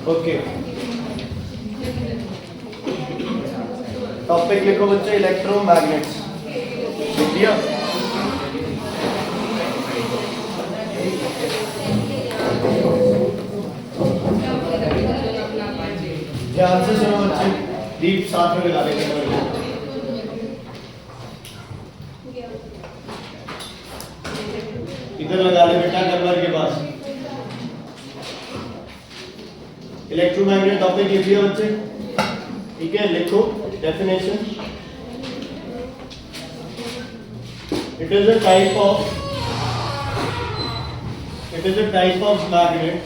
Okay, topic लिखो बच्चे electromagnets. लिख दिया? ध्यान से सुनो बच्चे, दीप साथ में लगा लेंगे। इधर लगा ले बेटा कन्वर के पास। इलेक्ट्रोमैग्नेट टॉपिक लिख लिया बच्चे, ठीक है? लिखो definition. It is a type of magnet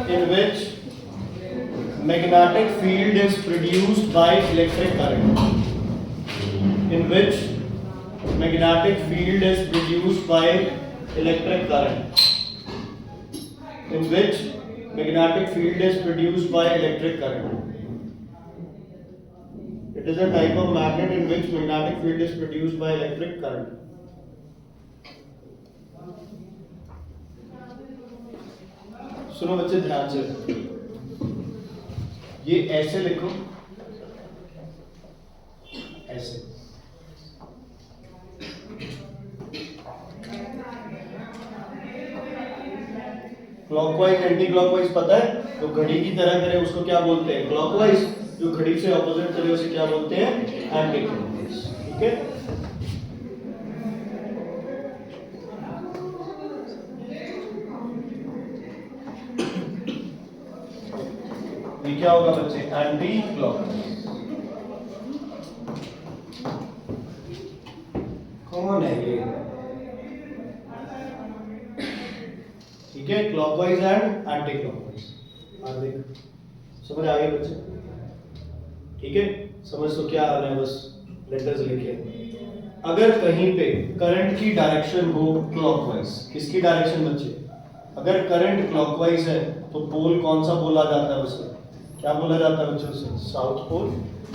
in which magnetic field is produced by electric current. In which magnetic field is produced by electric current. In which magnetic field is produced by electric current. It is a type of magnet in which magnetic field is produced by electric current. सुनो बच्चे ध्यान से, ये ऐसे लिखो, ऐसे। Clockwise anti clockwise पता है? तो घड़ी की तरह करे उसको क्या बोलते हैं? क्लॉकवाइज। जो घड़ी से ऑपोजिट चले उसे क्या बोलते हैं? Anti clockwise. ठीक है? ये क्या होगा बच्चे? Anti clockwise. कौन है ये? ठीक है, क्लॉकवाइज एंड एंटी क्लॉकवाइज। समझ आ गए बच्चे? ठीक है, समझ तो क्या आ रहा है, बस लेटर्स लिखे। अगर कहीं पे करंट की डायरेक्शन हो क्लॉकवाइज, किसकी डायरेक्शन बच्चे? अगर करंट क्लॉकवाइज है तो पोल कौन सा बोला जाता है उसे? क्या बोला जाता है बच्चे उसे? South Pole.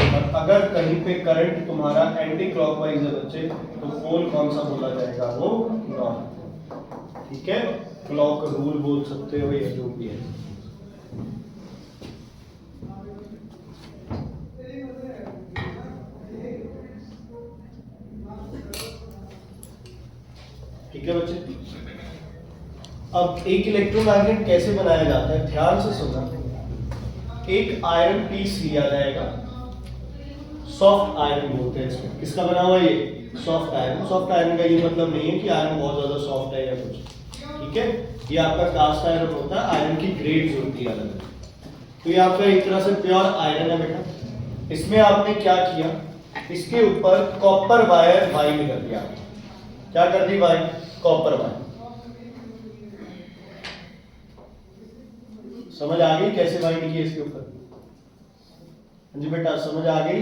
और अगर कहीं पे करंट तुम्हारा एंटी क्लॉकवाइज है बच्चे, तो पोल कौन सा बोला जाएगा? वो नॉर्थ। ठीक है, क्लॉक रूल बोल सकते हो या जो भी है। ठीक है बच्चे? अब एक इलेक्ट्रोमैग्नेट कैसे बनाया जाता है, ध्यान से सुनना। एक आयरन पीस लिया जाएगा, सॉफ्ट आयरन बोलते हैं इसमें। किसका बना हुआ ये? Soft iron. सॉफ्ट आयरन का ये मतलब नहीं है कि आयरन बहुत ज्यादा सॉफ्ट है या कुछ, ठीक है? ये आपका कास्ट आयरन होता है, आयरन की ग्रेड्स होती है अलग। तो ये आपका एक तरह से प्योर आयरन है बेटा। इसमें आपने क्या किया? इसके ऊपर कॉपर वायर बाइंड कर दिया। क्या कर दी बाइंड? Copper wire. समझ आ गई कैसे बाइंड की इसके ऊपर? जी बेटा समझ आ गई?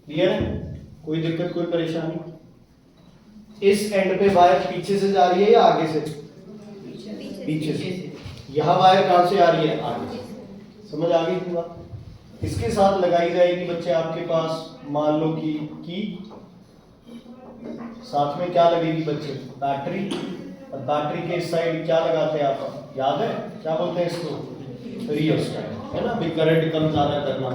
क्लियर है? कोई दिक्कत कोई परेशानी? इस एंड पे वायर पीछे से जा रही है या आगे से? पीछे से। यहां वायर कहां से आ रही है? आगे से। समझ आ गई थी बात? इसके साथ लगाई जाएगी बच्चे आपके पास, मान लो कि साथ में क्या लगेगी बच्चे? बैटरी। और बैटरी के इस साइड क्या लगाते हैं आप? याद है क्या बोलते हैं इसको? रियोस्टैट, है ना? भी करंट कम ज्यादा करना।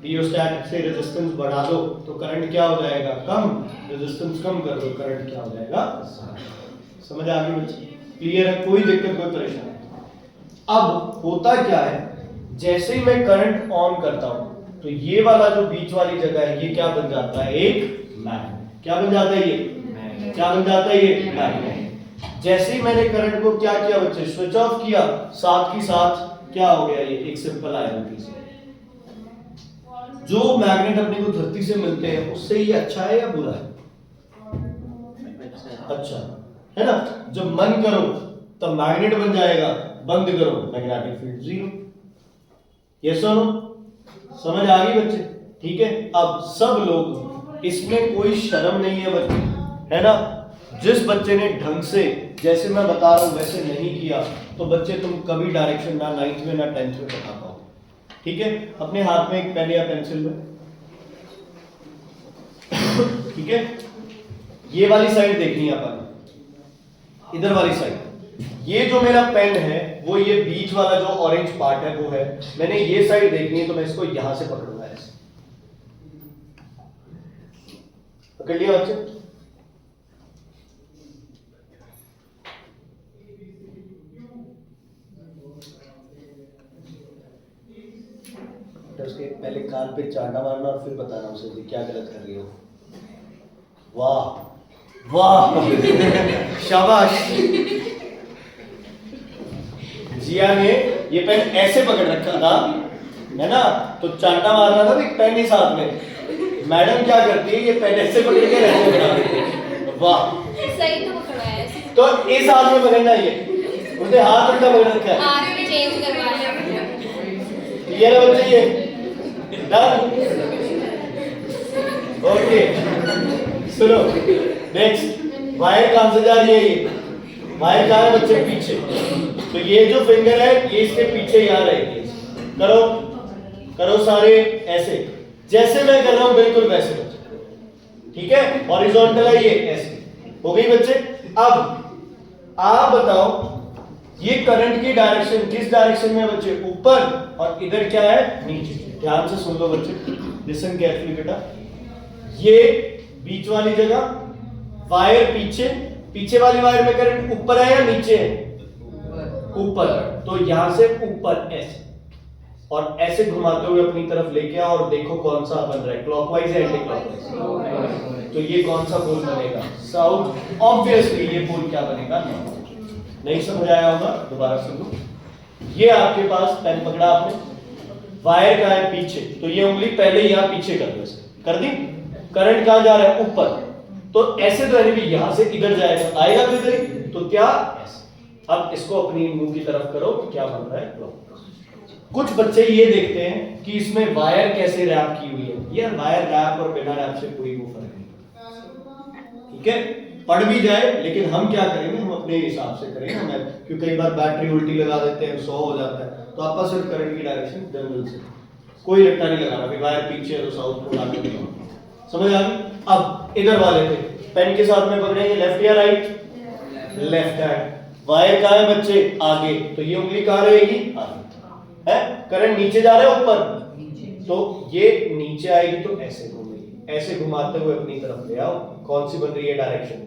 रियोस्टैट से रेजिस्टेंस बढ़ा दो तो करंट क्या हो जाएगा? कम। रेजिस्टेंस कम कर दो, करंट क्या हो जाएगा? समझ आ गई बच्चे? क्लियर है? कोई दिक्कत कोई परेशानी? अब होता क्या है, जैसे ही मैं करंट ऑन करता हूं तो ये वाला जो बीच वाली जगह है ये क्या बन जाता है? एक मैग्नेट। क्या बन जाता है ये? क्या बन जाता है ये? मैग्नेट। जैसे ही मैंने करंट को क्या किया बच्चे? स्विच ऑफ किया, साथ ही साथ क्या हो गया? ये एक सिंपल आयरन पीस। जो मैग्नेट अपने को धरती से मिलते हैं उससे ये अच्छा है या बुरा है? अच्छा है ना? जब मन करो तब मैग्नेट बन जाएगा, बंद करो मैग्नेटिक फील्ड जीरो। यस और नो? समझ आ गई बच्चे? ठीक है, अब सब लोग, इसमें कोई शर्म नहीं है बच्चे, है ना? जिस बच्चे ने ढंग से, जैसे मैं बता रहा हूं वैसे नहीं किया तो बच्चे तुम कभी डायरेक्शन ना 9th में ना 10th में बता पाओ। ठीक है, अपने हाथ में एक पेन या पेंसिल लो। ठीक है, ये वाली साइड देखनी है अपन, इधर वाली साइड। ये जो मेरा पेन है वो ये बीच वाला जो ऑरेंज पार्ट है वो है, मैंने ये साइड देखनी है तो मैं इसको यहां से पकड़ूंगा ऐसे। पकड़ लिया बच्चे? उसके पहले कान पे चांटा मारना और फिर बताना उसे कि क्या गलत कर रही हो। वाह वाह शाबाश। जिया ने ये पेन ऐसे पकड़ रखा था है ना, तो चांटा मारना था तो पेन ही साथ में। मैडम क्या करती है, ये पेन ऐसे पकड़ के ऐसे बना देती है। वाह सही तो पकड़ा है। तो इस हाथ में पकड़ना, ये उसने हाथ उल्टा पकड़ रखा है। हाथ में चेंज करवाना ये ना बच्चे, ये डन। ओके सुनो नेक्स्ट, वायर कहां से जा रही है? ये वायर कहां है बच्चे? पीछे। तो ये जो फिंगर है ये इसके पीछे यहाँ रहेगी। करो करो सारे ऐसे, जैसे मैं कर रहा हूं बिल्कुल वैसे बच्चे, ठीक है? हॉरिजॉन्टल है ये, ऐसे हो गई बच्चे। अब आप बताओ ये करंट की डायरेक्शन किस डायरेक्शन में है बच्चे? ऊपर, और इधर क्या है? नीचे। ध्यान से सुन लो बच्चे, लिसन केयरफुली बेटा। ये बीच वाली जगह वायर पीछे, पीछे वाली वायर में करंट ऊपर है या नीचे है? ऊपर। तो यहां से ऊपर ऐसे, और ऐसे घुमाते हुए अपनी तरफ लेके आओ और देखो कौन सा बन रहा है, क्लॉकवाइज है एंटी क्लॉकवाइज? तो ये कौन सा पोल बनेगा? साउथ। ऑब्वियसली ये पोल क्या बनेगा? नहीं समझ आया होगा, दोबारा सुनो। ये आपके पास पेन पकड़ा आपने, वायर का है पीछे, तो ये उंगली पहले यहां पीछे कर दो, कर दी। करंट कहां जा रहा है? ऊपर। तो ऐसे तो यानी कि यहां से इधर जाएगा, आएगा तो इधर ही, तो क्या ऐसे। अब इसको अपनी मुंह की तरफ करो, क्या बन रहा है? कुछ बच्चे ये देखते हैं कि इसमें वायर कैसे रैप की हुई है। ये वायर रैप और बिना रैप से कोई वो फर्क नहीं, ठीक है? पढ़ भी जाए, लेकिन हम क्या करेंगे, हम अपने हिसाब से करेंगे हमें, क्योंकि कई बार बैटरी उल्टी लगा देते हैं 100 हो जाता है। तो आपका सिर्फ करंट की डायरेक्शन जनरल से, कोई रट्टा नहीं लगाना, वायर पीछे है तो साउथ पोल आगे दिखाओ। समझ आ गई? अब इधर वाले थे, पेन के साथ में पकड़ेंगे, लेफ्ट या राइट? Left hand. वायर कहां है बच्चे? आगे, तो ये उंगली कहां रहेगी? आगे है। करंट नीचे जा रहा है ऊपर, तो ये नीचे आएगी तो ऐसे घूमेगी, ऐसे घुमाते हुए अपनी तरफ ले आओ। कौन सी बन रही है डायरेक्शन?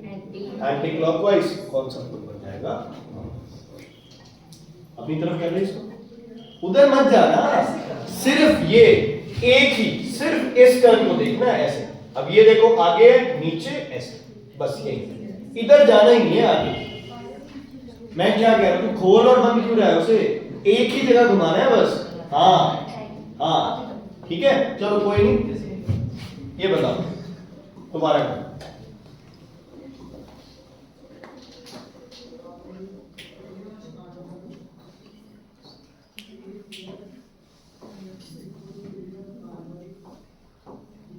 Anti clockwise. कौन सा पोल बन जाएगा? अपनी तरफ कर ले इसको, उधर मत जाना, सिर्फ ये एक ही, सिर्फ इस टर्न को देखना है ऐसे। अब ये देखो, आगे नीचे ऐसे, बस यही, इधर जाना ही नहीं है आगे। मैं क्या कह रहा हूं, खोल और बंद क्यों रहा है उसे? एक ही जगह घुमाना है बस। हाँ हाँ ठीक है, चलो कोई नहीं। ये बताओ दोबारा करो।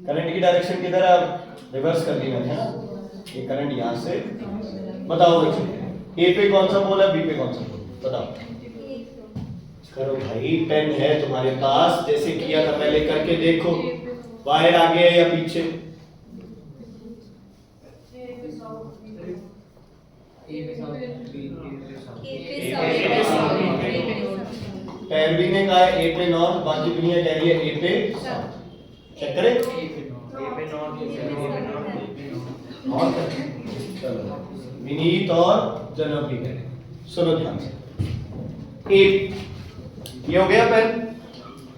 करंट की डायरेक्शन किधर है? रिवर्स कर दी मैंने, है ना? ये करंट यहां से, बताओ बच्चे, ए पे कौन सा पोल है, बी पे कौन सा पोल? बताओ। करो भाई, पेन है तुम्हारे पास, जैसे किया था पहले करके देखो। वायर आगे है या पीछे? पैरवी ने कहा है ए पे नॉर्थ, बाकी दुनिया कह रही है ए पे साउथ। चेक करें, विनीत और जनक भी कह रहे हैं। सुनो ध्यान से, ए ये हो गया पेन,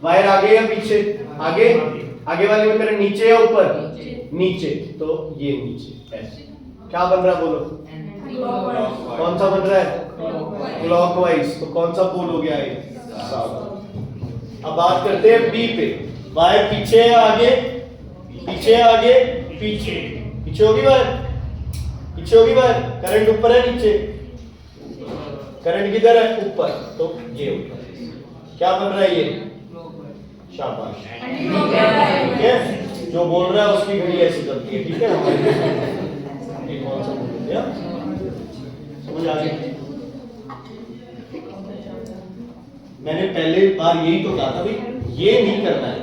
वायर आगे या पीछे? आगे। आगे वाले में करंट नीचे या ऊपर? नीचे, तो ये नीचे ऐसे। क्या बन रहा बोलो? कौन सा बन रहा है? क्लॉकवाइज। तो कौन सा पोल हो गया ये? साउथ। अब बात करते हैं बी पे। वायर पीछे है आगे? पीछे है आगे? पीछे। पीछे होगी वायर? पीछे होगी वायर। करंट ऊपर है नीचे? करंट किधर है? ऊपर, तो ये ऊपर। क्या बन रहा है ये? शाबाश, ठीक है? जो बोल रहा है उसकी घड़ी ऐसी चलती है, ठीक है? ये कौन सा बोल दिया? समझ आ गई? मैंने पहले बार यही तो कहा था भाई, ये नहीं करना है,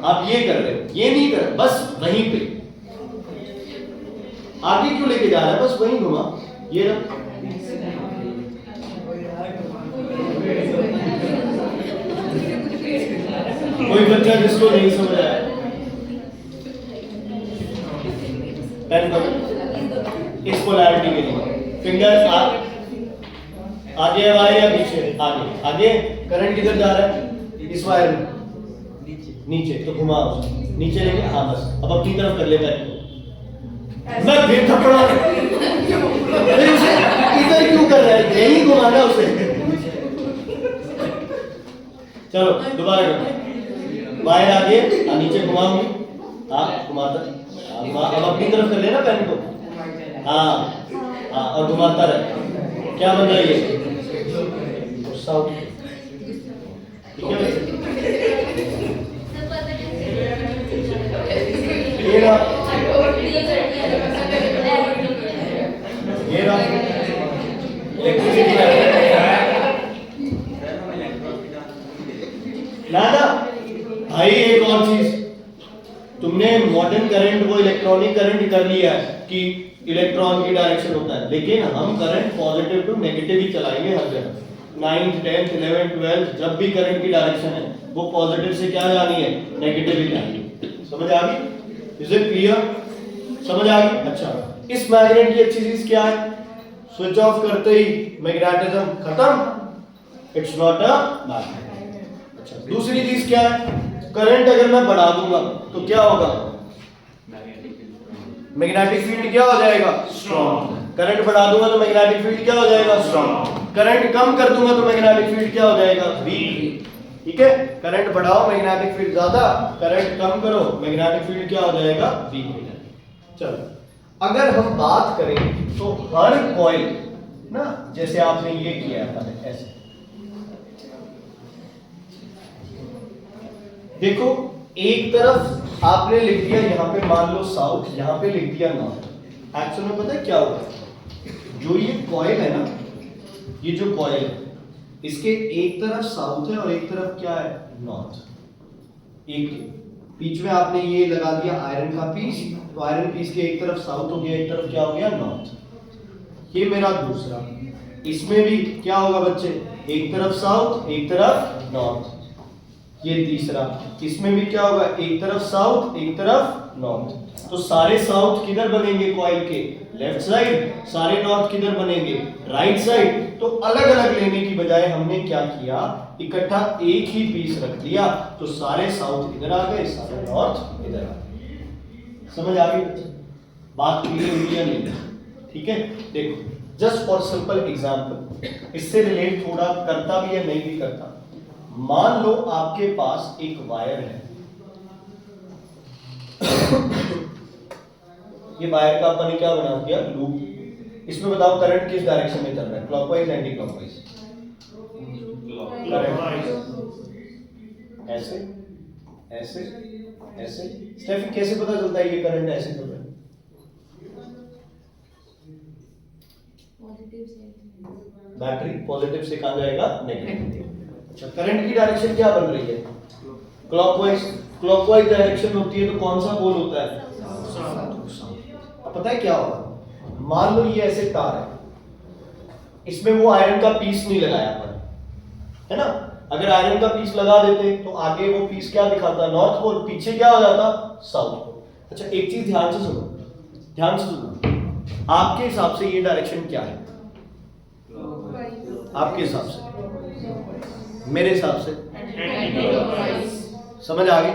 आप ये कर रहे हो, ये नहीं कर, बस वहीं पे आगे क्यों लेके जा रहा है, बस वहीं घुमा, ये रहा। कोई बच्चा जिसको नहीं समझ आया पेन पकड़, इस पोलैरिटी के लिए फिंगर आगे है वायर या पीछे, आगे आगे। करंट किधर जा रहा है, इस वायर में, नीचे, तो घुमा उसे नीचे लेके, हाँ बस, अब अपनी तरफ कर ले पैर, मैं फिर थप्पड़ा, फिर उसे इधर क्यों कर रहा है, यही घुमाना उसे। चलो दोबारा करो, वायर आगे नीचे घुमाऊंगी, हाँ घुमाता, अब अपनी तरफ कर लेना पेन को, हाँ हाँ, और घुमाता रहे। क्या बन रहा है ये, साउथ, ठीक है बच्चे? ये रहा, ये रहा ना भाई। एक और चीज, तुमने मॉडर्न करंट को इलेक्ट्रॉनिक करंट कर लिया है कि इलेक्ट्रॉन की डायरेक्शन होता है, लेकिन हम करंट पॉजिटिव टू नेगेटिव ही चलाएंगे हर जगह। 9th 10th 11th 12th जब भी करंट की डायरेक्शन है वो पॉजिटिव से क्या जानी है, नेगेटिव ही जानी है। समझ आ गई? Is it clear? समझ आ गई? अच्छा, इस मैग्नेट की अच्छी चीज क्या है, स्विच ऑफ करते ही मैग्नेटिज्म खत्म, इट्स नॉट अ मैग्नेट। अच्छा, दूसरी चीज क्या है, करंट अगर मैं बढ़ा दूंगा तो क्या होगा, मैग्नेटिक फील्ड क्या हो जाएगा, स्ट्रॉन्ग। करंट बढ़ा दूंगा तो मैग्नेटिक फील्ड क्या हो जाएगा, स्ट्रॉन्ग। करंट कम कर दूंगा तो मैग्नेटिक फील्ड क्या हो जाएगा, वीक। ठीक है, करंट बढ़ाओ मैग्नेटिक फील्ड ज्यादा, करंट कम करो मैग्नेटिक फील्ड क्या हो जाएगा, वीक हो जाएगा। चलो, अगर हम बात करें तो हर कॉइल ना, जैसे आपने ये किया था ऐसे, देखो एक तरफ आपने लिख दिया यहां पे मान लो साउथ, यहां पे लिख दिया नॉर्थ। एक्चुअल में पता है क्या होगा, जो ये कॉइल है ना, ये जो कॉइल है इसके एक तरफ साउथ है और एक तरफ क्या है, नॉर्थ। एक बीच में आपने ये लगा दिया आयरन का पीस, तो आयरन पीस के एक तरफ साउथ हो गया, एक तरफ क्या हो गया, नॉर्थ। ये मेरा दूसरा, इसमें भी क्या होगा बच्चे, एक तरफ साउथ एक तरफ नॉर्थ। ये तीसरा, इसमें भी क्या होगा, एक तरफ साउथ एक तरफ नॉर्थ। तो सारे साउथ किधर बनेंगे कॉइल के, लेफ्ट साइड, सारे नॉर्थ किधर बनेंगे, राइट साइड। तो अलग अलग लेने की बजाय हमने क्या किया, इकट्ठा एक ही पीस रख दिया, तो सारे साउथ इधर आ गए, सारे नॉर्थ इधर आ गए। समझ आ गई बच्चे, बात क्लियर हुई या नहीं? ठीक है, देखो जस्ट फॉर सिंपल एग्जांपल, इससे रिलेट थोड़ा करता भी है नहीं भी करता। मान लो आपके पास एक वायर है, ये वायर का अपन ने क्या बना दिया, लूप। इसमें बताओ करंट किस डायरेक्शन में चल रहा है, क्लॉकवाइज एंटी क्लॉकवाइज, ऐसे ऐसे ऐसे। स्टेफी कैसे पता चलता है ये करंट ऐसे चल रहा है, बैटरी पॉजिटिव से कहां जाएगा, नेगेटिव। अच्छा, करंट की डायरेक्शन क्या बन रही है, क्लॉकवाइज। क्लॉकवाइज डायरेक्शन होती है तो कौन सा पोल होता है, अब पता है क्या होगा, मान लो ये ऐसे तार है, इसमें वो आयरन का पीस नहीं लगाया अपन, है ना। अगर आयरन का पीस लगा देते तो आगे वो पीस क्या दिखाता, नॉर्थ पोल, पीछे क्या हो जाता, साउथ पोल। अच्छा, एक चीज ध्यान से सुनो, ध्यान से सुनो, आपके हिसाब से ये डायरेक्शन क्या है, आपके हिसाब से, मेरे हिसाब से, समझ आ गई,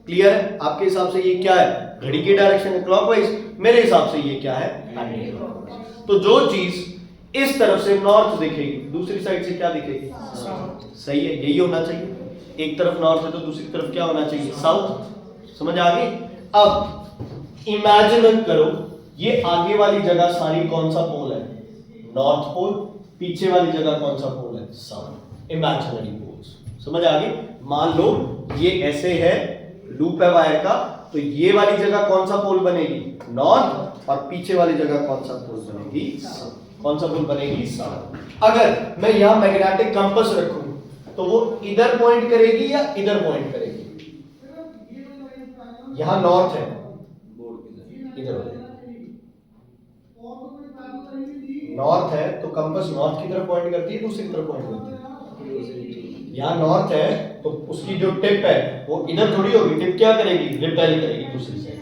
क्लियर है? आपके हिसाब से ये क्या है, घड़ी की डायरेक्शन है क्लॉकवाइज, मेरे हिसाब से ये क्या है, एंटी क्लॉकवाइज। तो जो चीज इस तरफ से नॉर्थ दिखेगी, दूसरी साइड से क्या दिखेगी, सही है, यही होना चाहिए। एक तरफ नॉर्थ है तो दूसरी तरफ क्या होना चाहिए, साउथ। समझ आ गई? अब इमेजिन करो, ये आगे वाली जगह सारी कौन सा पोल है, नॉर्थ पोल, पीछे वाली जगह कौन सा पोल है, साउथ। इमेजिनरी पोल्स, समझ आ गई? मान लो ये ऐसे है, लूप है वायर का, तो ये वाली जगह कौन सा पोल बनेगी, नॉर्थ, और पीछे वाली जगह कौन सा पोल बनेगी, साउथ। कौन सा पोल बनेगी, साउथ। अगर मैं यहां मैग्नेटिक कंपास रखूं तो वो इधर पॉइंट करेगी या इधर पॉइंट करेगी, यहां नॉर्थ है, इधर हो जाएगी, नॉर्थ है तो कंपास नॉर्थ की तरफ पॉइंट करती है, दूसरी तरफ पॉइंट करती है। यहाँ नॉर्थ है तो उसकी जो टिप है वो इधर थोड़ी होगी, टिप क्या करेगी, रिपेल करेगी दूसरी साइड।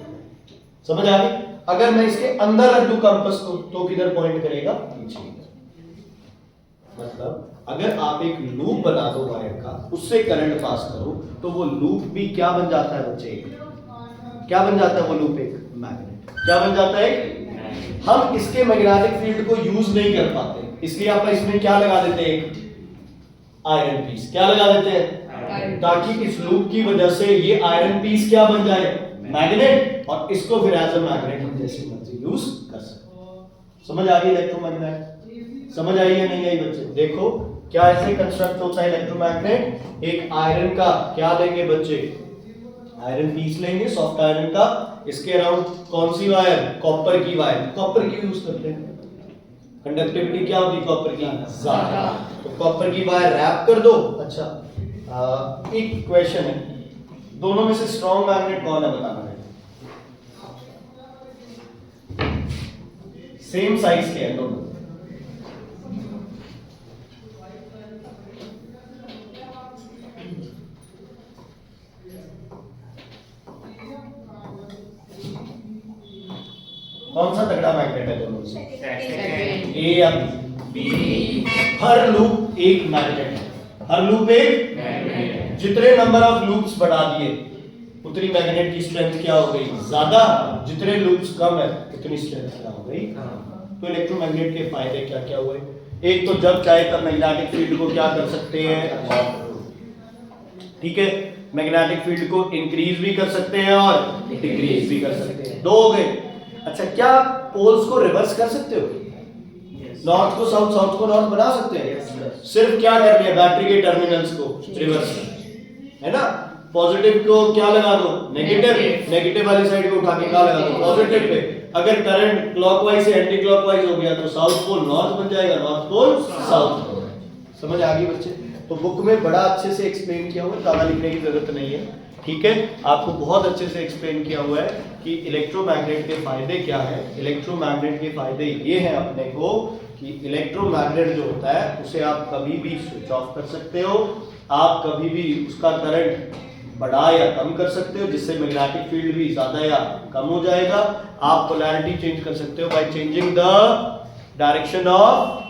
समझ आ गई? अगर मैं इसके अंदर रख दूं कंपास को तो किधर पॉइंट करेगा, पीछे। मतलब अगर आप एक लूप बना दो वायर का, उससे करंट पास करो तो वो लूप भी क्या बन जाता है बच्चे, क्या बन जाता है वो लूप, एक मैग्नेट। क्या बन जाता है? हम इसके मैग्नेटिक फील्ड को यूज नहीं कर पाते, इसलिए आप इसमें क्या लगा देते हैं, एक आयरन पीस। क्या लगा देते हैं? ताकि इस लूप की वजह से ये आयरन पीस क्या बन जाए, मैग्नेट, और इसको फिर एज अ मैग्नेट हम जैसे मर्जी यूज कर सकते। समझ आ गई इलेक्ट्रोमैग्नेट? समझ आई या नहीं आई बच्चे? देखो क्या ऐसे कंस्ट्रक्ट होता है इलेक्ट्रोमैग्नेट। एक आयरन का क्या लेंगे बच्चे, आयरन पीस लेंगे, सॉफ्ट आयरन का, इसके अराउंड कौन सी वायर, कॉपर की वायर, कॉपर की यूज करते हैं। कंडक्टिविटी क्या होगी कॉपर की, ज्यादा, तो कॉपर की वायर रैप कर दो। अच्छा एक क्वेश्चन है, दोनों में से स्ट्रॉन्ग मैग्नेट कौन है बताना है। सेम साइज के हैं दोनों, कौन सा तगड़ा मैग्नेट है दोनों से, ए या बी? हर लूप एक मैग्नेट है, हर लूप एक मैग्नेट। जितने नंबर ऑफ लूप्स बढ़ा दिए उतनी मैग्नेट की स्ट्रेंथ क्या हो गई, ज्यादा। जितने लूप्स कम है उतनी स्ट्रेंथ क्या हो गई। तो इलेक्ट्रोमैग्नेट के फायदे क्या क्या हुए, एक तो जब चाहे तब मैग्नेटिक फील्ड को क्या कर सकते हैं, ठीक है, मैग्नेटिक फील्ड को इंक्रीज भी कर सकते हैं और डिक्रीज भी कर सकते हैं। दो हो गए। अच्छा क्या पोल्स को रिवर्स कर सकते हो, नॉर्थ को साउथ, साउथ को नॉर्थ बना सकते हैं? सिर्फ क्या कर दिया, बैटरी के टर्मिनल्स को रिवर्स कर, है ना। पॉजिटिव को क्या लगा दो, नेगेटिव, नेगेटिव वाली साइड को उठा के क्या लगा दो, पॉजिटिव पे। अगर करंट क्लॉकवाइज से एंटी क्लॉकवाइज हो गया तो साउथ पोल नॉर्थ बन जाएगा, नॉर्थ पोल साउथ। समझ आ गई बच्चे? तो बुक में बड़ा अच्छे से एक्सप्लेन किया हुआ है, ज्यादा लिखने की जरूरत नहीं है, ठीक है। आपको बहुत अच्छे से एक्सप्लेन किया हुआ है कि इलेक्ट्रोमैग्नेट के फायदे क्या है। इलेक्ट्रोमैग्नेट के फायदे ये हैं अपने को कि इलेक्ट्रोमैग्नेट जो होता है उसे आप कभी भी स्विच ऑफ कर सकते हो, आप कभी भी उसका करंट बढ़ा या कम कर सकते हो, जिससे मैग्नेटिक फील्ड भी ज्यादा या कम हो जाएगा। आप पोलैरिटी चेंज कर सकते हो by changing the direction of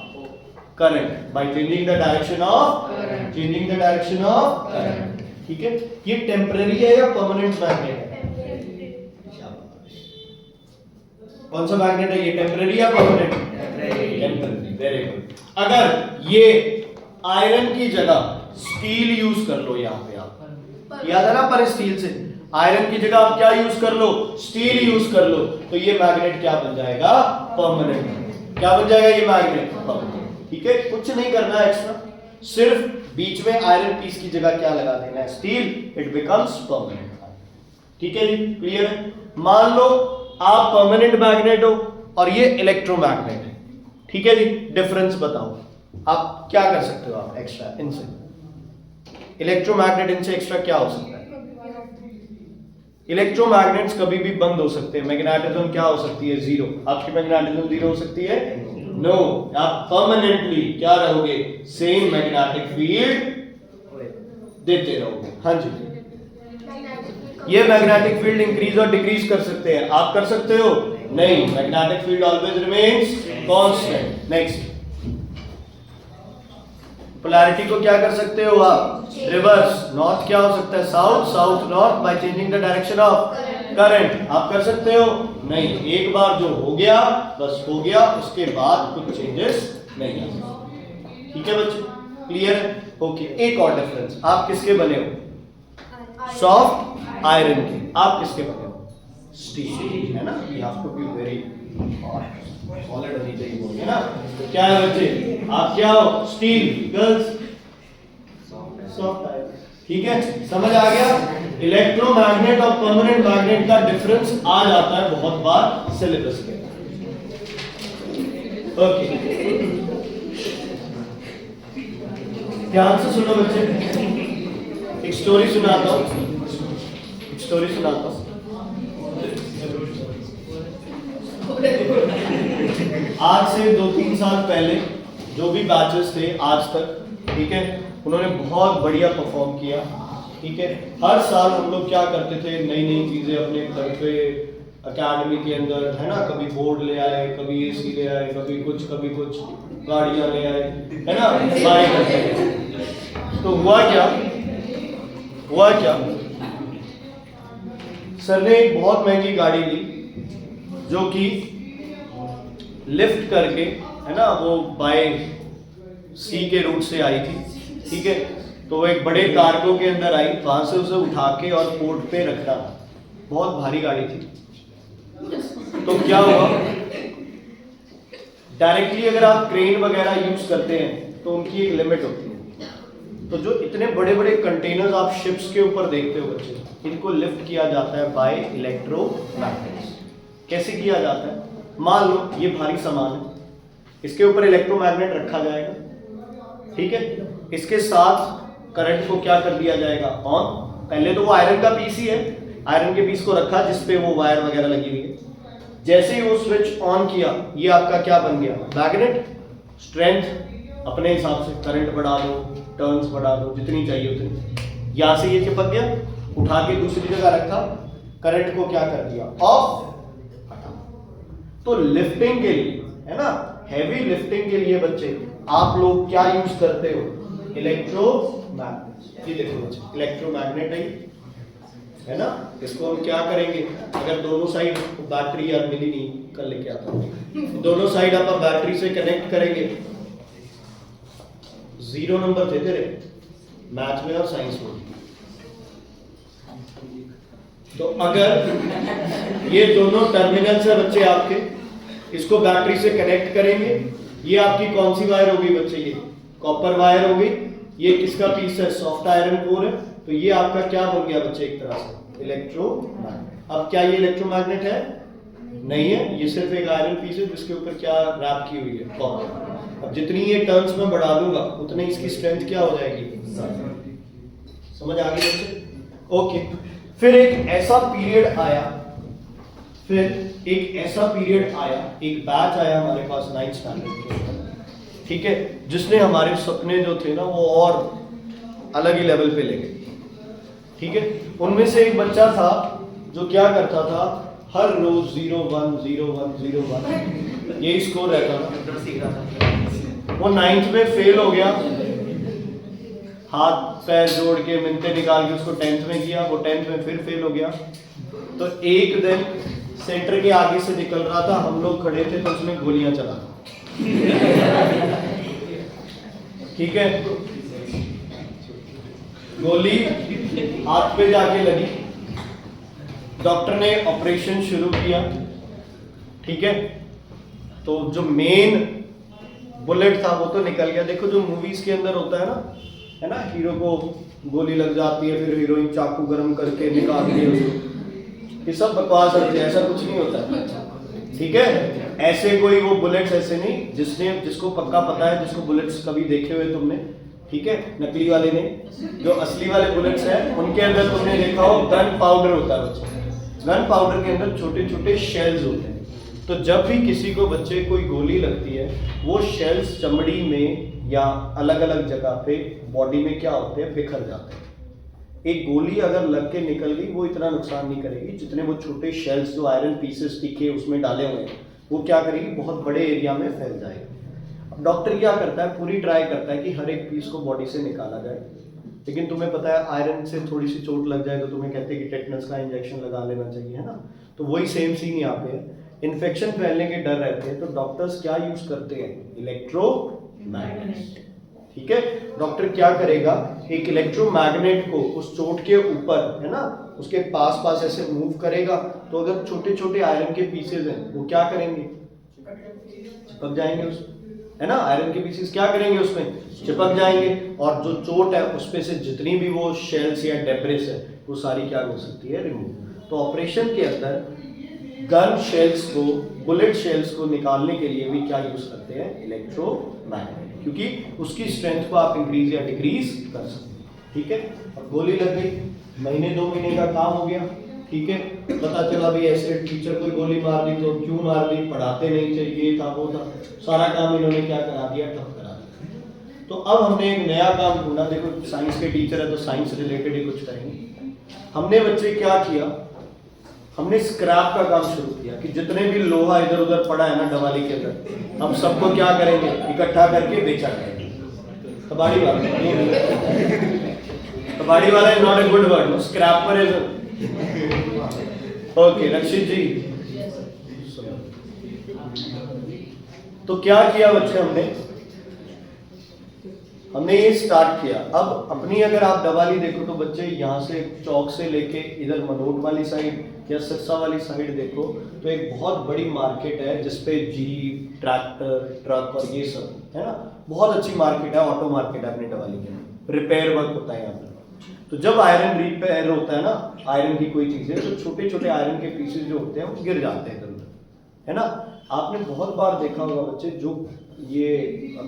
current, by changing the direction of current, changing the direction of current, ठीक है। ये टेम्परेरी है या परमानेंट मैग्नेट है? कौन सा मैग्नेट है ये, टेम्परेरी या परमानेंट? Temporary, very good. अगर ये आयरन की जगह स्टील यूज कर लो, यहाँ पे आप याद है ना, पर स्टील से आयरन की जगह आप क्या यूज कर लो, स्टील यूज कर लो, तो ये मैग्नेट क्या बन जाएगा, परमानेंट। क्या बन जाएगा ये मैग्नेट, परमानेंट, ठीक है। कुछ नहीं करना है एक्स्ट्रा, सिर्फ बीच में आयरन पीस की जगह क्या लगा देना है, स्टील, इट बिकम्स परमानेंट। ठीक है जी, क्लियर है। मान लो आप परमानेंट मैग्नेट हो और ये इलेक्ट्रोमैग्नेट है, ठीक है जी। डिफरेंस बताओ आप क्या कर सकते हो, आप एक्स्ट्रा इनसे, इलेक्ट्रोमैग्नेट इनसे एक्स्ट्रा क्या हो सकता है। इलेक्ट्रोमैग्नेट्स कभी भी बंद हो सकते हैं, मैग्नेटिज्म क्या हो सकती है, जीरो। आपकी मैग्नेटिज्म जीरो हो सकती है, नो। आप परमानेंटली क्या रहोगे, सेम मैग्नेटिक फील्ड देते रहोगे। हाँ जी, ये मैग्नेटिक फील्ड इंक्रीज और डिक्रीज कर सकते हैं, आप कर सकते हो नहीं, magnetic field always remains constant. Next, polarity को क्या कर सकते हो आप, रिवर्स। नॉर्थ क्या हो सकता है, south, south north, by changing the direction of current. आप कर सकते हो नहीं, एक बार जो हो गया बस हो गया, उसके बाद कुछ चेंजेस नहीं आ सकते। ठीक है बच्चे, क्लियर है, ओके। एक और डिफरेंस, आप किसके बने हो, सॉफ्ट आयरन के, आप किसके बने हो, स्टील, है ना। You have to be very solid होनी चाहिए, बोलिए ना। तो क्या है बच्चे, आप क्या हो, स्टील, गर्ल्स सॉफ्ट आयरन, ठीक है। समझ आ गया, इलेक्ट्रोमैग्नेट और परमानेंट मैग्नेट का डिफरेंस आ जाता है बहुत बार सिलेबस के। ओके, ध्यान से सुनो बच्चे, एक स्टोरी सुनाता हूं, एक स्टोरी सुनाता हूं। आज से 2-3 साल पहले जो भी बैचेस थे आज तक, ठीक है, उन्होंने बहुत बढ़िया परफॉर्म किया, ठीक है। हर साल हम लोग क्या करते थे, नई नई चीजें अपने घर पे अकेडमी के अंदर, है ना, कभी बोर्ड ले आए, कभी एसी ले आए, कभी कुछ गाड़ियां ले आए, है ना, बाय करते। तो हुआ क्या सर ने एक बहुत महंगी गाड़ी ली जो कि लिफ्ट करके, है ना, वो बाय सी के रूट से आई थी, ठीक है। तो वो एक बड़े कार्गो के अंदर आई, वहां से उसे उठा के और पोर्ट पे रखा, बहुत भारी गाड़ी थी। तो क्या हुआ, डायरेक्टली अगर आप क्रेन वगैरह यूज करते हैं तो उनकी एक लिमिट होती है। तो जो इतने बड़े बड़े कंटेनर्स आप शिप्स के ऊपर देखते हो बच्चे, इनको लिफ्ट किया जाता है बाय इलेक्ट्रोमैग्नेट्स। कैसे किया जाता है, मान लो ये भारी सामान है, इसके ऊपर इलेक्ट्रोमैग्नेट रखा जाएगा, ठीक है। इसके साथ करंट को क्या कर दिया जाएगा, ऑन। पहले तो वो आयरन का पीस ही है, आयरन के पीस को रखा जिस पे वो वायर वगैरह लगी हुई है। जैसे ही वो स्विच ऑन किया, ये आपका क्या बन गया, मैग्नेट। स्ट्रेंथ अपने हिसाब से करंट बढ़ा दो, टर्न्स बढ़ा दो, जितनी चाहिए उतनी। यहां से ये चिपक गया, उठा के दूसरी जगह रखा, करंट को क्या कर दिया, ऑफ। तो लिफ्टिंग के लिए, है ना, हैवी लिफ्टिंग के लिए बच्चे आप लोग क्या यूज करते हो, इलेक्ट्रोमैग्नेट। ये देखो बच्चे, इलेक्ट्रोमैग्नेट है ना। इसको हम क्या करेंगे, अगर दोनों साइड बैटरी, यार मिली नहीं, कल लेके आता हूँ, दोनों साइड आप बैटरी से कनेक्ट करेंगे। 0 नंबर थे तेरे मैथ में और साइंस में। तो अगर ये दोनों टर्मिनल्स है बच्चे आपके, इसको बैटरी से कनेक्ट करेंगे, ये आपकी कौन सी वायर होगी बच्चे, ये कॉपर वायर होगी। ये किसका पीस है, सॉफ्ट आयरन कोर है। तो ये आपका क्या बन गया बच्चे, एक तरह से इलेक्ट्रोमैग्नेट। अब क्या ये इलेक्ट्रोमैग्नेट है, नहीं है, ये सिर्फ एक आयरन पीस है जिसके ऊपर क्या रैप की हुई है, कॉपर। अब जितनी ये टर्न्स में बढ़ा दूंगा उतनी इसकी स्ट्रेंथ क्या हो जाएगी, समझ आ गई बच्चे। ओके, फिर एक ऐसा पीरियड आया, एक बैच आया हमारे पास 9th स्टैंडर्ड के, ठीक है, जिसने हमारे सपने जो थे ना वो और अलग ही लेवल पे ले गए, ठीक है। उनमें से एक बच्चा था जो क्या करता था, हर रोज 0 1 0 1 0 1 यही स्कोर रहता था। वो 9th में फेल हो गया, हाथ पैर जोड़ के मिन्नतें निकाल के उसको 10th में किया, वो 10th में फिर फेल हो गया। तो एक दिन सेंटर के आगे से निकल रहा था, हम लोग खड़े थे, तो उसने गोलियां चला, ठीक है, गोली हाथ पे जाके लगी, डॉक्टर ने ऑपरेशन शुरू किया, ठीक है। तो जो मेन बुलेट था वो तो निकल गया। देखो जो मूवीज के अंदर होता है ना, हीरो को गोली लग जाती है, फिर हीरोइन चाकू गरम करके निकालती है उसको, ये सब बकवास होती है, ऐसा कुछ नहीं होता, ठीक है। ऐसे कोई वो बुलेट्स ऐसे नहीं, जिसको पक्का पता है, जिसको बुलेट्स कभी देखे हुए तुमने, ठीक है, नकली वाले नहीं, जो असली वाले बुलेट्स हैं उनके अंदर तुमने देखा हो गन पाउडर होता है बच्चे। गन पाउडर के अंदर छोटे छोटे शेल्स होते हैं। तो जब भी किसी को बच्चे कोई गोली लगती है, वो शेल्स चमड़ी में या अलग अलग जगह पे बॉडी में क्या होते हैं, बिखर जाते हैं। एक गोली अगर लग के निकल गई वो इतना नुकसान नहीं करेगी जितने वो छोटे शेल्स जो आयरन पीसेस टिके उसमें डाले हुए हैं, वो क्या करेगी, बहुत बड़े एरिया में फैल जाएगी। अब डॉक्टर क्या करता है, पूरी ट्राई करता है कि हर एक पीस को बॉडी से निकाला जाए, लेकिन तुम्हें पता है आयरन से थोड़ी सी चोट लग जाए तो तुम्हें कहते हैं कि टेटनस का इंजेक्शन लगा लेना चाहिए, है ना। तो वही सेम सीन यहाँ पे है, इन्फेक्शन फैलने के डर रहते हैं, तो डॉक्टर्स क्या यूज करते हैं, इलेक्ट्रोमैग्नेट, ठीक है। डॉक्टर क्या करेगा, एक इलेक्ट्रोमैग्नेट को उस चोट के ऊपर, है ना, उसके पास पास ऐसे मूव करेगा, तो अगर छोटे छोटे आयरन के पीसेज हैं वो क्या करेंगे, चिपक जाएंगे उस, है ना, आयरन के पीसेस क्या करेंगे, उसमें चिपक जाएंगे, और जो चोट है उसपे से जितनी भी वो शेल्स या डेब्रिस है वो सारी क्या हो सकती है, रिमूव। तो ऑपरेशन के अंदर गन शेल्स को, बुलेट शेल्स को निकालने के लिए भी क्या यूज करते हैं, इलेक्ट्रोमैग्नेट, क्योंकि उसकी स्ट्रेंथ को आप इंक्रीज या डिक्रीज कर सकते हैं, ठीक है। अब गोली लग गई, महीने 2 महीने का काम हो गया, ठीक है, पता चला भी ऐसे टीचर कोई गोली मार दी तो क्यों मार दी, पढ़ाते नहीं थे, ये था वो था, सारा काम इन्होंने क्या करा दिया, ठप करा दिया। तो अब हमने एक नया काम ढूंढा। देखो साइंस के टीचर है तो साइंस रिलेटेड ही कुछ करेंगे। हमने बच्चे क्या किया, हमने स्क्रैप का काम शुरू किया कि जितने भी लोहा इधर उधर पड़ा है ना डवाली के अंदर, हम सबको क्या करेंगे, इकट्ठा करके बेचा करेंगे। कबाड़ी वाला is not a good word, scrapper is okay. Rakshit ji, तो क्या किया बच्चे, हमने ये स्टार्ट किया। अब अपनी अगर आप डवाली देखो तो बच्चे यहाँ से चौक से लेके इधर मनोट वाली साइड या सिरसा वाली साइड देखो तो एक बहुत बड़ी मार्केट है जिसपे जीप, ट्रैक्टर, ट्रक और ये सब है ना, बहुत अच्छी मार्केट है, ऑटो मार्केट है अपनी डवाली के, रिपेयर वर्क होता है यहाँ पर। तो जब आयरन रिपेयर होता है ना, आयरन की कोई चीजें, तो छोटे छोटे आयरन के पीसेज जो होते हैं वो गिर जाते हैं इधर उधर, है ना। आपने बहुत बार देखा होगा बच्चे, जो ये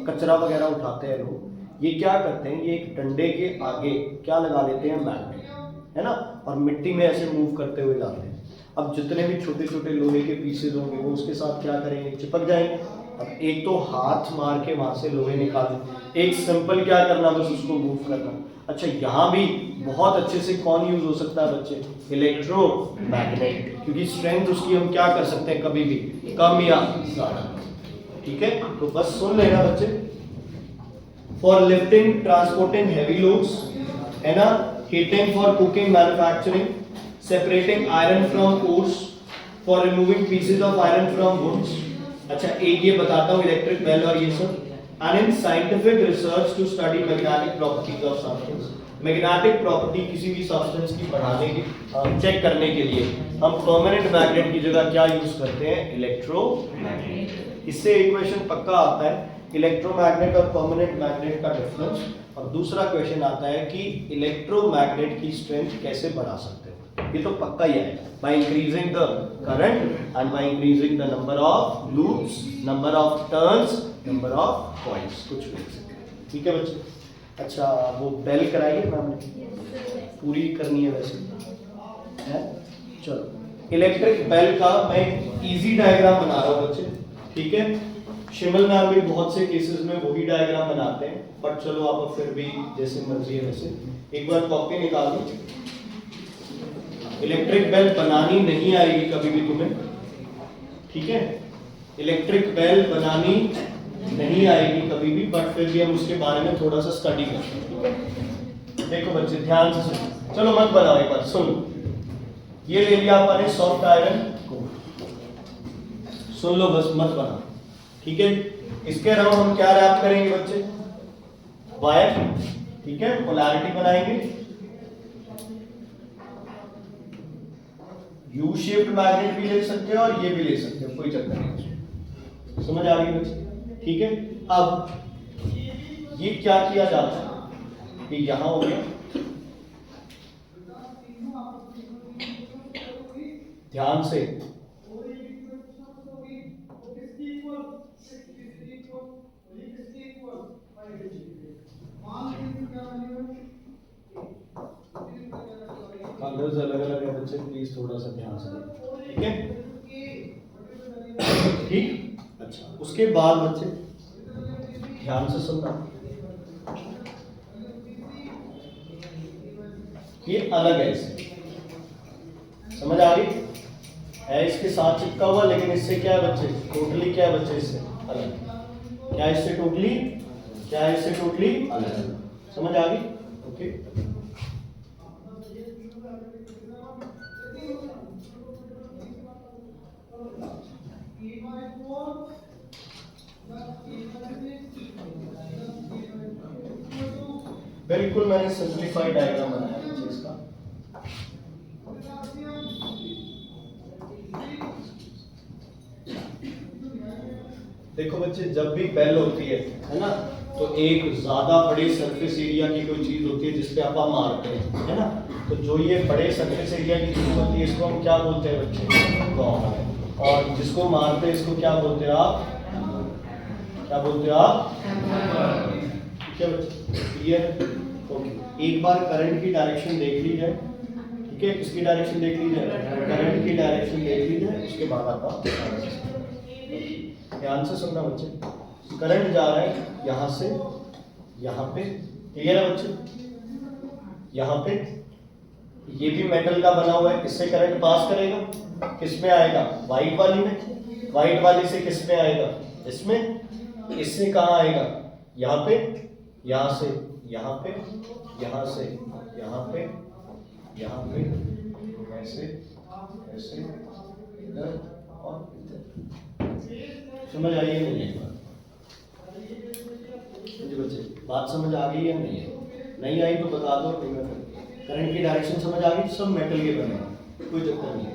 कचरा वगैरह उठाते हैं लोग, ये क्या करते हैं, ये एक डंडे के आगे क्या लगा लेते हैं, मैग्नेट, है ना, और मिट्टी में ऐसे मूव करते हुए लाते हैं। अब जितने भी छोटे छोटे लोहे के पीसेज होंगे वो उसके साथ क्या करेंगे, चिपक जाएंगे। अब एक तो हाथ मार के वहां से लोहे निकालना, एक सिंपल क्या करना, बस उसको मूव करना। अच्छा, यहाँ भी बहुत अच्छे से कौन यूज हो सकता है बच्चे, इलेक्ट्रोमैग्नेट, क्योंकि स्ट्रेंथ उसकी हम क्या कर सकते हैं, कभी भी कम या ज्यादा। ठीक है, तो बस सुन लेना बच्चे। For lifting, transporting heavy loads, है ना, heating for cooking, manufacturing, separating iron from ores, for removing pieces of iron from woods. अच्छा, एक ये बताता हूँ इलेक्ट्रिक बेल और ये सब। And in scientific research to study magnetic properties of substance, magnetic property किसी भी सब्सटेंस की बढ़ाने की चेक करने के लिए हम परमानेंट मैग्नेट की जगह क्या यूज करते हैं, इलेक्ट्रोमैग्नेट। इससे एक क्वेश्चन पक्का आता है, इलेक्ट्रोमैग्नेट और परमानेंट मैग्नेट का डिफरेंस। और दूसरा क्वेश्चन आता है कि इलेक्ट्रोमैग्नेट की स्ट्रेंथ कैसे बढ़ा सकते हैं, ये तो पक्का ही आएगा, by increasing the current and by increasing the number of loops, number of turns, number of points, कुछ भी लिख सकते हैं। ठीक है बच्चे। अच्छा, वो बेल कराइए मैम ने, पूरी करनी है वैसे है। चलो, इलेक्ट्रिक बेल का मैं इजी डायग्राम बना रहा हूँ बच्चे, ठीक है। शिमल मैम भी बहुत से केसेस में वही डायग्राम बनाते हैं, बट चलो आप फिर भी जैसे मर्जी है वैसे। एक बार कॉपी निकाल लो। इलेक्ट्रिक बेल बनानी नहीं आएगी कभी भी तुम्हें, ठीक है। इलेक्ट्रिक बेल बनानी नहीं आएगी कभी भी, बट फिर भी हम उसके बारे में थोड़ा सा स्टडी करते हैं, ठीक है। देखो बच्चे ध्यान से सुनो, चलो मत बनाओ, एक बार सुनो। ये ले लिया आपने सॉफ्ट आयरन को, सुन लो बस, मत बनाओ, ठीक है। इसके अलावा हम क्या रैप करेंगे बच्चे, वायर, ठीक है, पोलैरिटी बनाएंगे। यू शेप्ड मैग्नेट भी ले सकते हो और ये भी ले सकते हो, कोई चक्कर नहीं, समझ आ रही बच्चे, ठीक है। अब ये क्या किया जाता है कि यहां हो गया, ध्यान से, कलर्स अलग अलग है बच्चे, प्लीज थोड़ा सा ध्यान से, ठीक है, ठीक। अच्छा, उसके बाद बच्चे ध्यान से सुनना, ये अलग है इससे, समझ आ रही है, इसके साथ चिपका हुआ, लेकिन इससे क्या है बच्चे, टोटली क्या है बच्चे, इससे अलग, क्या इससे टोटली, क्या इससे टोटली अलग, समझ आ गई, ओके। बिल्कुल मैंने सिंप्लीफाइड डायग्राम बनाया है इसका। देखो बच्चे, जब भी बेल होती है ना, तो एक ज्यादा बड़े सरफेस एरिया की कोई चीज होती है जिसपे आप मारते हैं, है ना। तो जो ये बड़े सरफेस एरिया की चीज होती है इसको हम क्या बोलते हैं बच्चे, कॉर्ड। और जिसको मारते हैं इसको क्या बोलते हैं आप, क्या बोलते हैं आप, ठीक है बच्चे, क्लियर, ओके। एक बार करंट की डायरेक्शन देख ली जाए, ठीक ठीक है, किसकी डायरेक्शन देख ली जाए, करंट की डायरेक्शन देख ली जाए, उसके बाद आपका ध्यान से सुनना बच्चे। करंट जा रहा है यहाँ से यहाँ पे, क्लियर है बच्चे? यहाँ पे ये भी मेटल का बना हुआ है, इससे करंट पास करेगा, किस में आएगा, व्हाइट वाली में, व्हाइट वाली से किस में आएगा, इसमें, इससे कहाँ आएगा, यहाँ पे, यहाँ से यहाँ पे, यहाँ से यहाँ पे, यहाँ पे, ऐसे ऐसे, इधर और इधर। समझ आई है नहीं है बात? जी बच्चे, बात समझ आ गई है नहीं है? नहीं आई तो बता दो, नहीं मैं करंट की डायरेक्शन समझ आ गई, सब मेटल के बने हैं, कोई चक्कर नहीं है,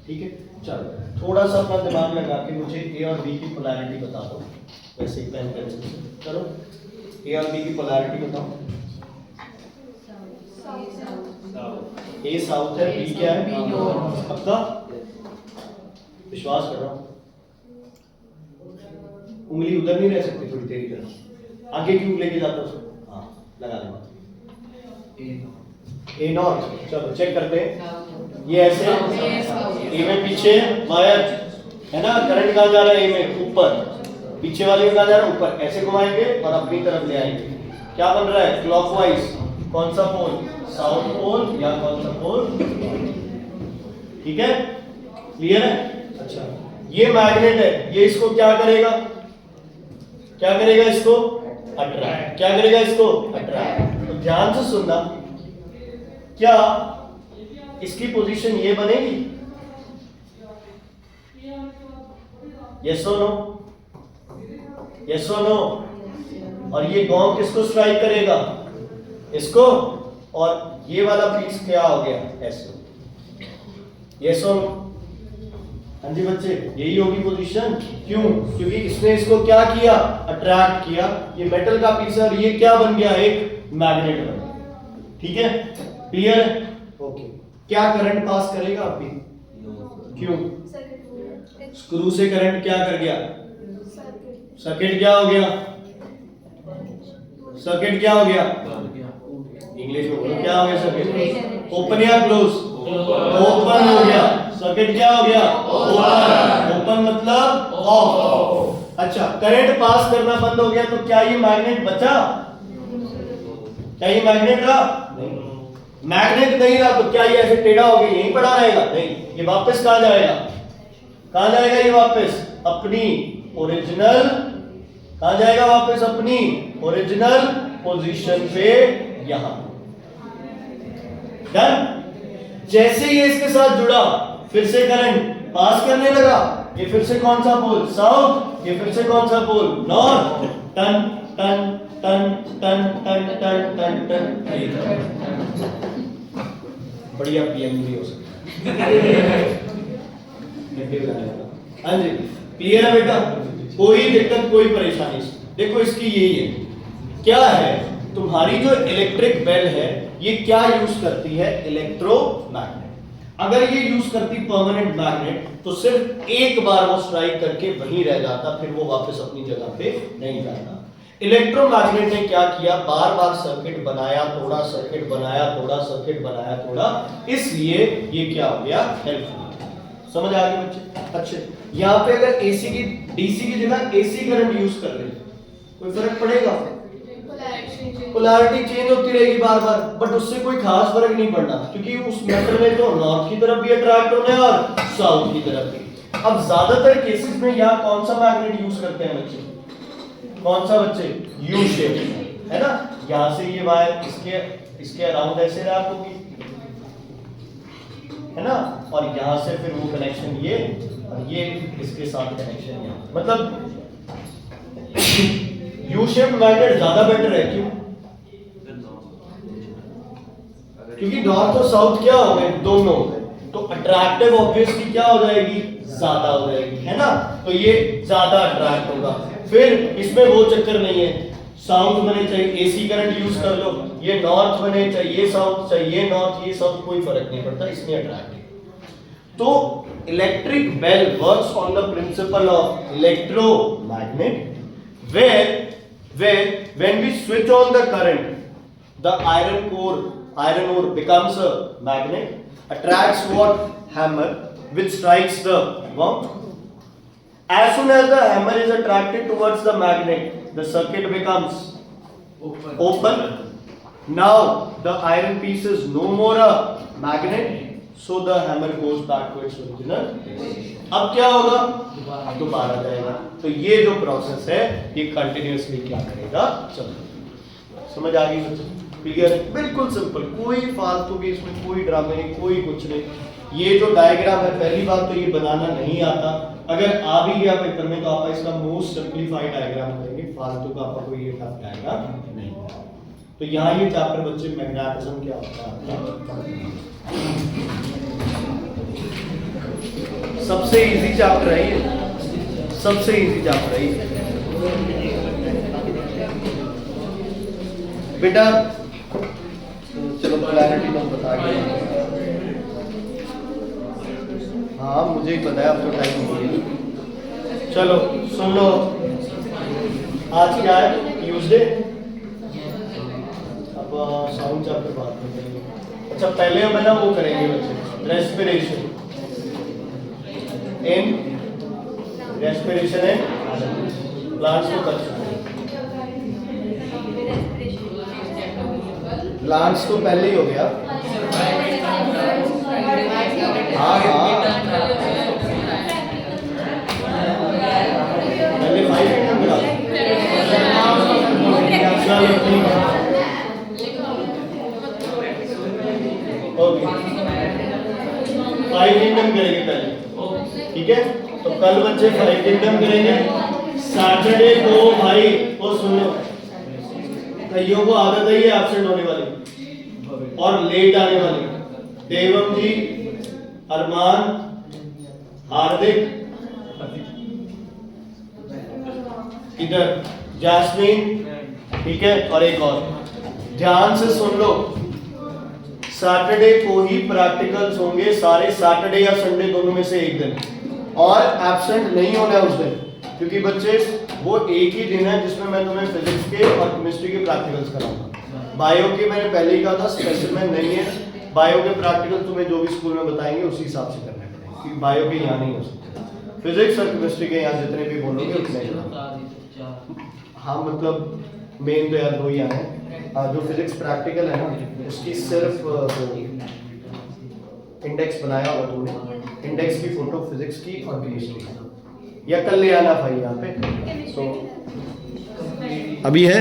ठीक है? चलो थोड़ा सा अपना दिमाग लगा के मुझे ए और बी की पोलैरिटी बता दो, वैसे ही पेन पेंसिल से करो। ए और बी की पोलैरिटी बताओ। ए साउथ है, बी क्या है, पक्का? विश्वास कर रहा हूँ, उंगली उधर नहीं रह सकती थोड़ी तेरी तरफ, आगे क्यों लेके जाता उसको? हाँ लगा दे। ए नॉर्थ, चलो चेक करते हैं। ये ऐसे ए में पीछे वायर है ना, करंट कहाँ जा रहा है, ए में ऊपर, पीछे वाले में कहाँ जा रहा है, ऊपर। ऐसे घुमाएंगे और अपनी तरफ ले आएंगे, क्या बन रहा है, क्लॉकवाइज। कौन सा पोल, साउथ पोल या कौन सा पोल, ठीक है? क्लियर है? अच्छा, ये मैग्नेट है, ये इसको क्या करेगा, क्या करेगा, इसको अट्रैक्ट, क्या करेगा, इसको अट्रैक्ट। तो ध्यान से सुनना, क्या इसकी पोजीशन ये बनेगी, यस और नो, यस और नो? और ये गॉन्ग किसको स्ट्राइक करेगा, इसको, और ये वाला पीस क्या हो गया, ऐसे, यस और नो? हाँ जी बच्चे, यही होगी पोजीशन। क्यों? क्योंकि इसने इसको क्या किया, अट्रैक्ट किया। ये मेटल का पीस है और ये क्या बन गया, एक मैग्नेट बन गया, ठीक है? क्लियर है? ओके। क्या करंट पास करेगा अभी, क्यों? स्क्रू से करंट क्या कर गया, सर्किट क्या हो गया, सर्किट क्या हो गया, इंग्लिश में बोलो, क्या हो गया सर्किट, ओपन या क्लोज, ओपन हो गया। सर्किट क्या हो गया, ओपन, ओपन मतलब ऑफ। अच्छा, करंट पास करना बंद हो गया तो क्या ये मैग्नेट बचा, क्या ये मैग्नेट रहा, नहीं। मैग्नेट नहीं रहा तो क्या ये ऐसे टेढ़ा हो गया यहीं पड़ा रहेगा, नहीं। ये वापस कहां जाएगा, कहां जाएगा, ये वापस अपनी ओरिजिनल, कहां जाएगा, वापस अपनी ओरिजिनल पोजीशन पे, यहां। डन? जैसे ये इसके साथ जुड़ा, फिर से करंट पास करने लगा, ये फिर से कौन सा पोल, साउथ, ये फिर से कौन सा पोल, नॉर्थ। टन टन टन टन टन टन टन टन, बढ़िया पीएम भी हो सकता है। हाँ जी, क्लियर है बेटा? कोई दिक्कत, कोई परेशानी। देखो इसकी यही है, क्या है, तुम्हारी जो इलेक्ट्रिक बेल है ये क्या यूज करती है, इलेक्ट्रोमैग्नेट। अगर ये यूज करती परमानेंट मैग्नेट तो सिर्फ एक बार वो स्ट्राइक करके वहीं रह जाता, फिर वो वापस अपनी जगह पे नहीं जाता। इलेक्ट्रोमैग्नेट ने क्या किया, बार बार सर्किट बनाया, तोड़ा, सर्किट बनाया, तोड़ा, सर्किट बनाया, तोड़ा, इसलिए ये क्या हो गया, हेल्पफुल। समझ आ गई बच्चे? अच्छे, यहाँ पे अगर एसी की, डीसी की जगह एसी करंट यूज कर ले, कोई फर्क पड़ेगा? पोलैरिटी चेंज होती रहेगी बार बार, बट उससे कोई खास फर्क नहीं पड़ना, क्योंकि उस मेटल में तो नॉर्थ की तरफ भी अट्रैक्ट होने और साउथ की तरफ भी। अब ज्यादातर केसेस में यहाँ कौन सा मैग्नेट यूज करते हैं बच्चे, कौन सा बच्चे, यू शेप, है ना? यहाँ से ये वायर इसके अराउंड ऐसे रैप होगी, है ना? और यहाँ से फिर वो कनेक्शन ये, और ये इसके साथ कनेक्शन यहाँ, मतलब यू शेप मैग्नेट ज्यादा बेटर है। क्यों? क्योंकि नॉर्थ और साउथ क्या हो गए, दोनों हो गए, तो अट्रैक्टिव ऑब्वियसली क्या हो जाएगी, ज्यादा हो जाएगी, है ना? तो ये ज्यादा अट्रैक्ट होगा। फिर इसमें वो चक्कर नहीं है, साउथ बने चाहिए एसी करंट यूज कर लो, ये नॉर्थ बने चाहिए साउथ, चाहिए नॉर्थ, ये साउथ, कोई फर्क नहीं पड़ता, इसमें अट्रैक्टिव। तो electric bell works on the principle of electromagnet, where when we switch on the current, the iron ore becomes a magnet, attracts what? Hammer, which strikes the worm. As soon as the hammer is attracted towards the magnet, the circuit becomes open. Now the iron piece is no more a magnet, so the hammer goes back to its original. अब क्या होगा? दोबारा जाएगा. तो ये जो process है ये कंटिन्यूअसली क्या करेगा? चलो समझ आ गई बच्चों? क्लियर है? बिल्कुल सिंपल, कोई फालतू भी इसमें कोई ड्रामे नहीं, कोई कुछ नहीं. ये जो डायग्राम है पहली बात तो ये बनाना नहीं आता. अगर आ भी गया पेपर में तो आप इसका मोस्ट सिंपलीफाइड डायग्राम करेंगे, फालतू का आपको ये टफ जाएगा नहीं. तो यहाँ ये चैप्टर बच्चे मैग्नेटिज्म क्या होता है सबसे इजी चैप्टर है ये, सबसे इजी चैप्टर है ये बेटा. चलो क्लैरिटी तो बता गया. हाँ मुझे ही पता है, अब तो टाइम हो गया. चलो सुन लो, आज क्या है? ट्यूसडे. अब साउंड चैप्टर बात करेंगे. अच्छा पहले हम है ना वो करेंगे बच्चे, रेस्पिरेशन. इन रेस्पिरेशन है प्लांट्स को कर प्लांट्स तो पहले ही हो गया. हाँ हाँ पहले 5 मिनट मिला. चलो ठीक है. ओके 5 किंगडम करेंगे पहले, ठीक है? तो कल बच्चे 5 किंगडम करेंगे. सैटरडे को भाई वो सुन लो, कईयों को आदत है ये एब्सेंट होने वाली और लेट आने वाली. देवम जी, अरमान, हार्दिक, इधर जैस्मीन, ठीक है? और एक और ध्यान से सुन लो, सैटरडे को ही प्रैक्टिकल्स होंगे सारे, सैटरडे या संडे दोनों में से एक दिन, और एब्सेंट नहीं होना है उस दिन, क्योंकि बच्चे वो एक ही दिन है जिसमें मैं तुम्हें फिजिक्स के और केमिस्ट्री के प्रैक्टिकल्स कराऊंगा. बायो के मैंने पहले ही कहा था स्पेसिफिक नहीं है. बायो के प्रैक्टिकल तुम्हें जो भी स्कूल में बताएंगे उसी हिसाब से करने पड़ेंगे, क्योंकि बायो के यहाँ नहीं हो सकते. फिजिक्स और केमिस्ट्री के यहाँ जितने भी बोलोगे उतने. हाँ मतलब मेन तो यार दो ही आए. जो फिजिक्स प्रैक्टिकल है ना उसकी सिर्फ इंडेक्स बनाया होगा तुमने, इंडेक्स की फोटो फिजिक्स की और केमिस्ट्री की, या कल ले आना भाई यहाँ पे. तो अभी है